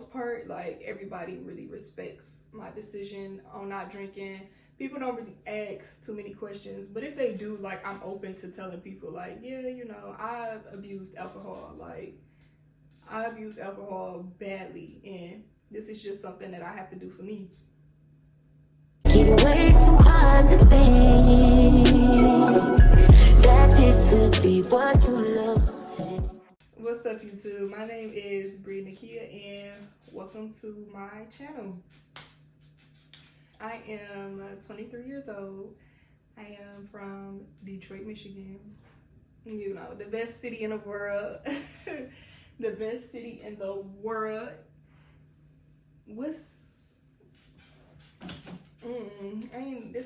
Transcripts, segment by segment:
most part, like, everybody really respects my decision on not drinking. People don't really ask too many questions, but if they do, like, I'm open to telling people, like, yeah, you know, I've abused alcohol. Like, I abuse alcohol badly, and this is just something that I have to do for me. Keep way too hard to think that this could be what you love. What's up, YouTube? My name is Bree Nakia, and welcome to my channel. I am 23 years old. I am from Detroit, Michigan. You know, the best city in the world. The best city in the world. It's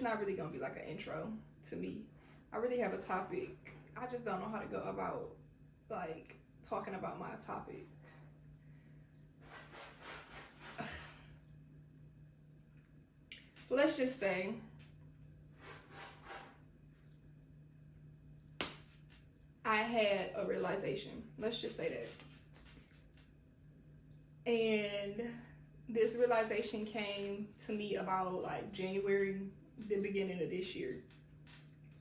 not really gonna be like an intro to me. I really have a topic. I just don't know how to go about, like, talking about my topic. So let's just say I had a realization. Let's just say that. And this realization came to me about, like, January, the beginning of this year.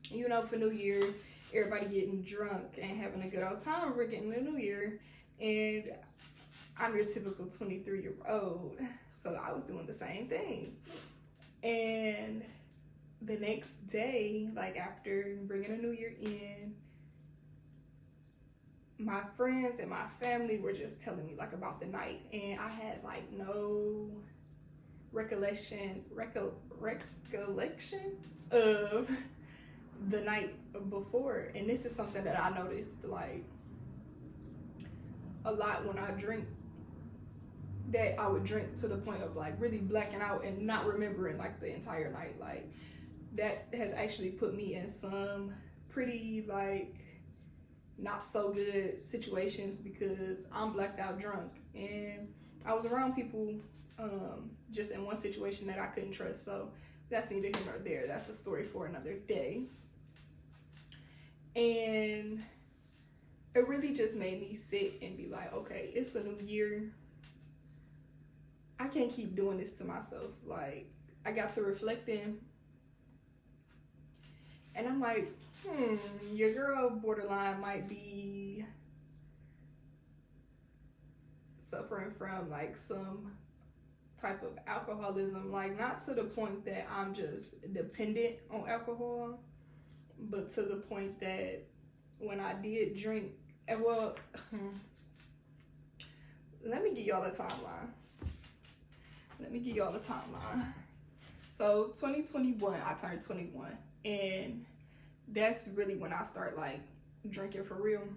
You know, for New Year's, everybody getting drunk and having a good old time. We're getting the New Year, and I'm your typical 23-year-old, so I was doing the same thing. And the next day, like, after bringing the New Year in, my friends and my family were just telling me, like, about the night, and I had, like, no recollection of the night before. And this is something that I noticed, like, a lot when I drink, that I would drink to the point of, like, really blacking out and not remembering, like, the entire night. Like, that has actually put me in some pretty, like, not so good situations because I'm blacked out drunk, and I was around people just in one situation that I couldn't trust. So that's neither here nor there. That's a story for another day. And it really just made me sit and be like, okay, it's a new year. I can't keep doing this to myself. Like, I got to reflecting, and I'm like, your girl borderline might be suffering from, like, some type of alcoholism. Like, not to the point that I'm just dependent on alcohol, but to the point that when I did drink, well, let me give y'all the timeline. So 2021, I turned 21, and that's really when I start, like, drinking for real.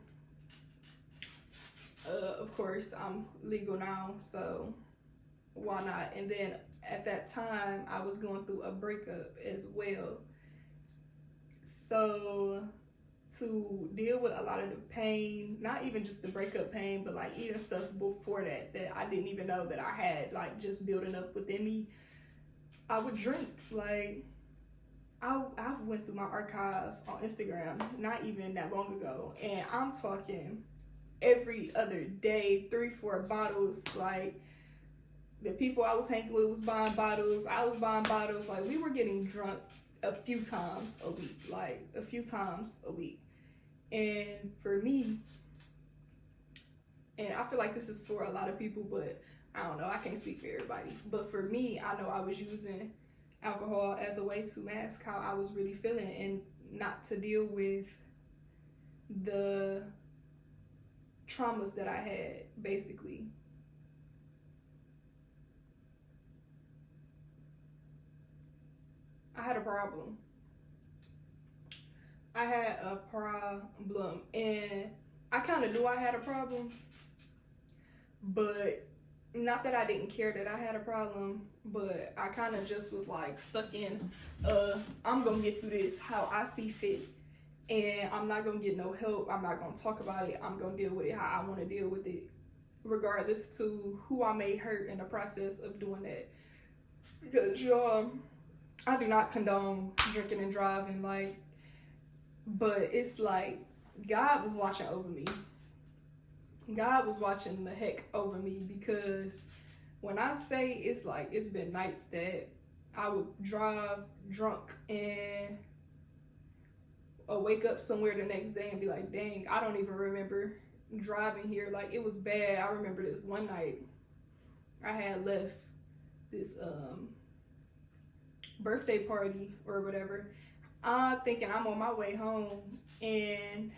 Of course, I'm legal now, so why not? And then at that time, I was going through a breakup as well. So to deal with a lot of the pain, not even just the breakup pain, but, like, even stuff before that I didn't even know that I had, like, just building up within me, I would drink. Like, I went through my archive on Instagram not even that long ago, and I'm talking every other day, 3-4 bottles. Like, the people I was hanging with was buying bottles, I was buying bottles. Like, we were getting drunk a few times a week. And for me, and I feel like this is for a lot of people, but I don't know, I can't speak for everybody, but for me, I know I was using alcohol as a way to mask how I was really feeling and not to deal with the traumas that I had, basically. I had a problem, and I kind of knew I had a problem, but not that I didn't care that I had a problem, but I kind of just was, like, stuck in, I'm gonna get through this how I see fit, and I'm not gonna get no help. I'm not gonna talk about it. I'm gonna deal with it how I want to deal with it, regardless to who I may hurt in the process of doing that. Because, y'all, I do not condone drinking and driving, like, but it's like God was watching over me. God was watching the heck over me, because When I say it's like, it's been nights that I would drive drunk and wake up somewhere the next day and be like, dang, I don't even remember driving here. Like, it was bad. I remember this one night I had left this birthday party or whatever. I'm thinking I'm on my way home, and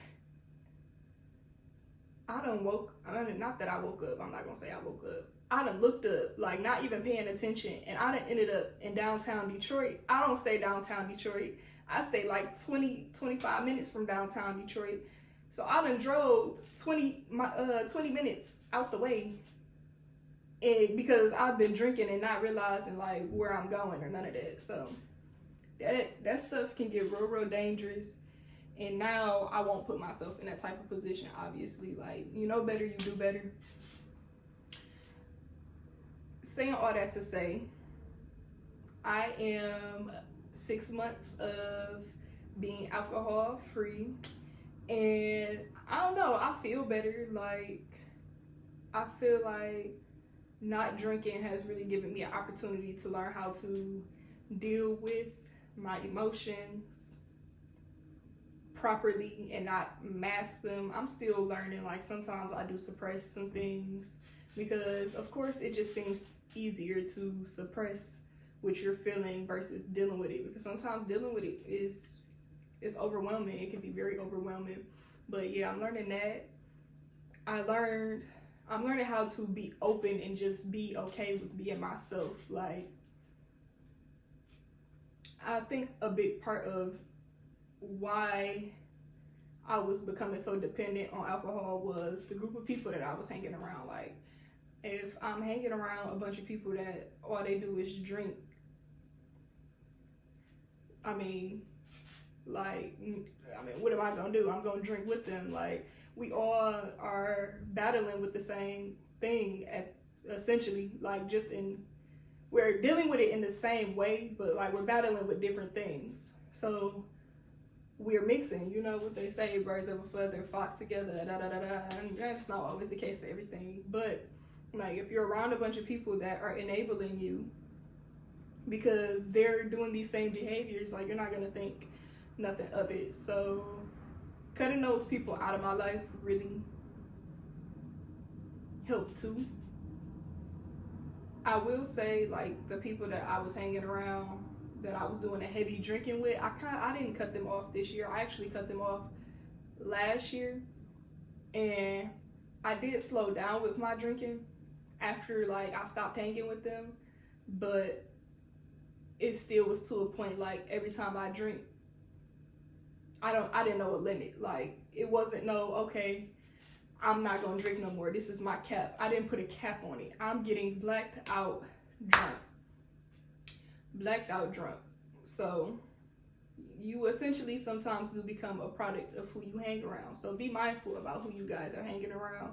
not that I woke up, I'm not gonna say I woke up. I done looked up, like not even paying attention, and I done ended up in downtown Detroit. I don't stay downtown Detroit. I stay like 25 minutes from downtown Detroit. So I done drove 20 minutes out the way, and because I've been drinking and not realizing like where I'm going or none of that. So that stuff can get real dangerous. And now I won't put myself in that type of position, obviously. Like, you know better, you do better. Saying all that to say, I am 6 months of being alcohol free. And I don't know, I feel better. Like, I feel like not drinking has really given me an opportunity to learn how to deal with my emotions properly and not mask them. I'm still learning. Like, sometimes I do suppress some things because of course it just seems easier to suppress what you're feeling versus dealing with it, because sometimes dealing with it is overwhelming. It can be very overwhelming. But yeah, I'm learning that. I'm learning how to be open and just be okay with being myself. Like, I think a big part of why I was becoming so dependent on alcohol was the group of people that I was hanging around. Like, if I'm hanging around a bunch of people that all they do is drink, what am I gonna do? I'm gonna drink with them. Like, we all are battling with the same thing essentially, like we're dealing with it in the same way, but like we're battling with different things. So we're mixing, you know what they say, birds of a feather flock together, and that's not always the case for everything. But like, if you're around a bunch of people that are enabling you because they're doing these same behaviors, like, you're not gonna think nothing of it. So cutting those people out of my life really helped too. I will say, like, the people that I was hanging around that I was doing a heavy drinking with, I didn't cut them off this year. I actually cut them off last year, and I did slow down with my drinking after like I stopped hanging with them, but it still was to a point, like, every time I drink, I didn't know a limit. Like, it wasn't okay, I'm not gonna drink no more, this is my cap. I didn't put a cap on it. I'm getting blacked out drunk. So you essentially sometimes do become a product of who you hang around. So be mindful about who you guys are hanging around,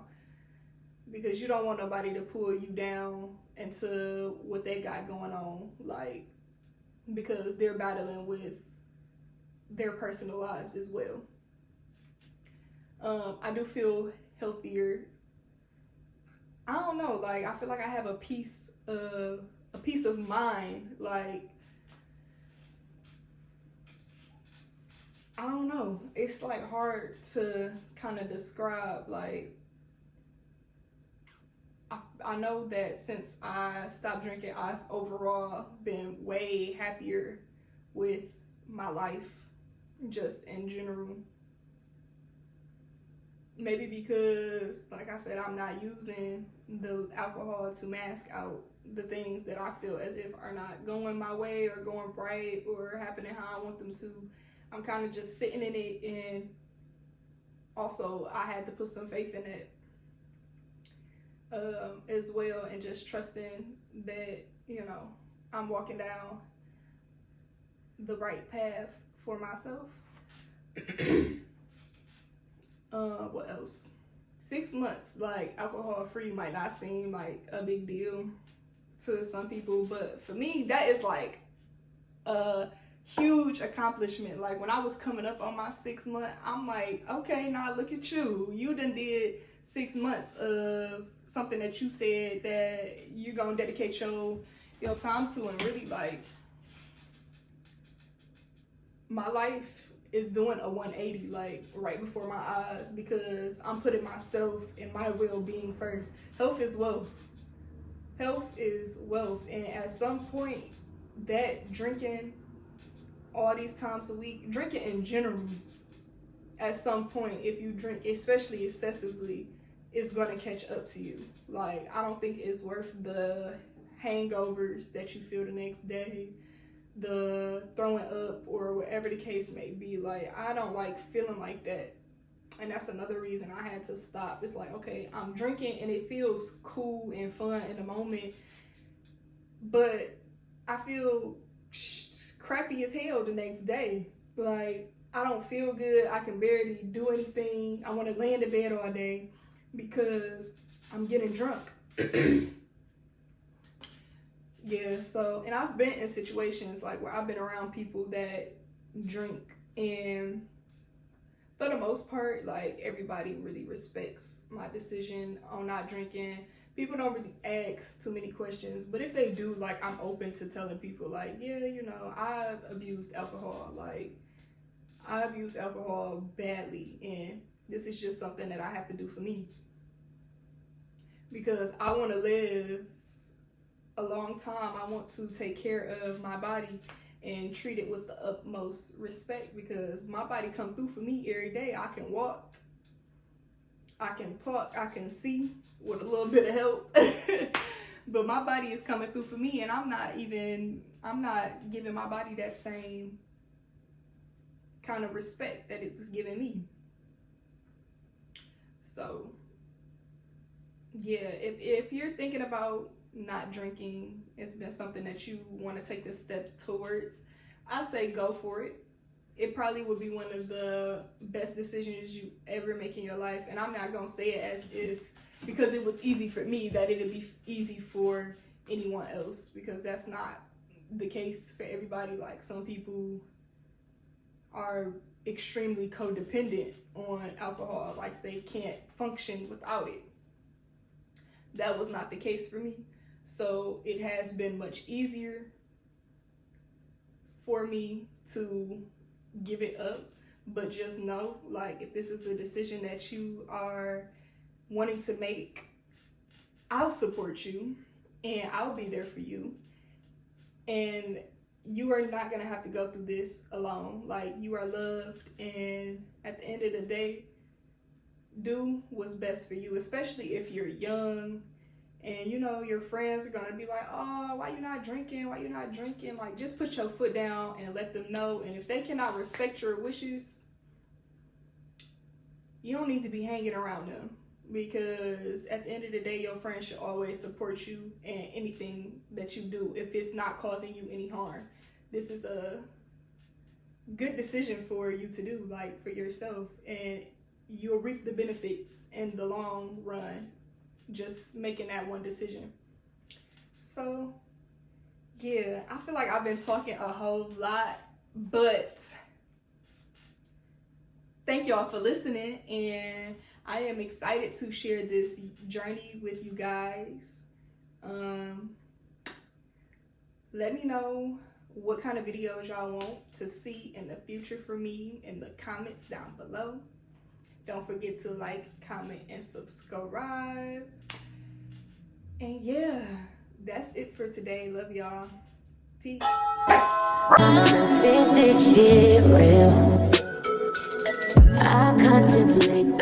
because you don't want nobody to pull you down into what they got going on, like, because they're battling with their personal lives as well. I do feel healthier. I don't know, like, I feel like I have a peace of mind. Like, I don't know, it's like hard to kind of describe. Like, I know that since I stopped drinking, I've overall been way happier with my life, just in general. Maybe because, like I said, I'm not using the alcohol to mask out the things that I feel as if are not going my way or going right or happening how I want them to. I'm kind of just sitting in it, and also I had to put some faith in it as well, and just trusting that, you know, I'm walking down the right path for myself. What else? 6 months, like, alcohol free might not seem like a big deal to some people, but for me, that is like a huge accomplishment. Like, when I was coming up on my 6 month, I'm like, okay, now look at you. You done did 6 months of something that you said that you you're gonna dedicate your time to. And really, like, my life is doing a 180, like, right before my eyes, because I'm putting myself and my well-being first. Health is wealth. Health is wealth. And at some point, that drinking all these times a week, drinking in general, at some point, if you drink, especially excessively, it's gonna catch up to you. Like, I don't think it's worth the hangovers that you feel the next day, the throwing up, or whatever the case may be. Like, I don't like feeling like that. And that's another reason I had to stop. It's like, okay, I'm drinking and it feels cool and fun in the moment, but I feel crappy as hell the next day. Like, I don't feel good. I can barely do anything. I want to lay in the bed all day because I'm getting drunk. Yeah, so, and I've been in situations like where I've been around people that drink, and for the most part, like, everybody really respects my decision on not drinking. People don't really ask too many questions, but if they do, like, I'm open to telling people, like, yeah, you know, I've abused alcohol. Like, I abuse alcohol badly, and this is just something that I have to do for me, because I want to live a long time. I want to take care of my body and treat it with the utmost respect, because my body come through for me every day. I can walk, I can talk, I can see with a little bit of help, but my body is coming through for me, and I'm not giving my body that same kind of respect that it's giving me. So yeah, if you're thinking about not drinking, it's been something that you want to take the steps towards, I say go for it. It probably would be one of the best decisions you ever make in your life. And I'm not gonna say it as if, because it was easy for me, that it'd be easy for anyone else, because that's not the case for everybody. Like, some people are extremely codependent on alcohol, like they can't function without it. That was not the case for me. So it has been much easier for me to give it up. But just know, like, if this is a decision that you are wanting to make, I'll support you and I'll be there for you. And you are not gonna have to go through this alone. Like, you are loved, and at the end of the day, do what's best for you, especially if you're young and, you know, your friends are gonna be like, oh, why you not drinking? Why you not drinking? Like, just put your foot down and let them know. And if they cannot respect your wishes, you don't need to be hanging around them, because at the end of the day, your friends should always support you in anything that you do if it's not causing you any harm. This is a good decision for you to do, like, for yourself, and you'll reap the benefits in the long run, just making that one decision. So yeah, I feel like I've been talking a whole lot, but thank y'all for listening, and I am excited to share this journey with you guys. Let me know what kind of videos y'all want to see in the future for me in the comments down below. Don't forget to like, comment, and subscribe. And yeah, that's it for today. Love y'all. Peace. Is this shit real? I contemplate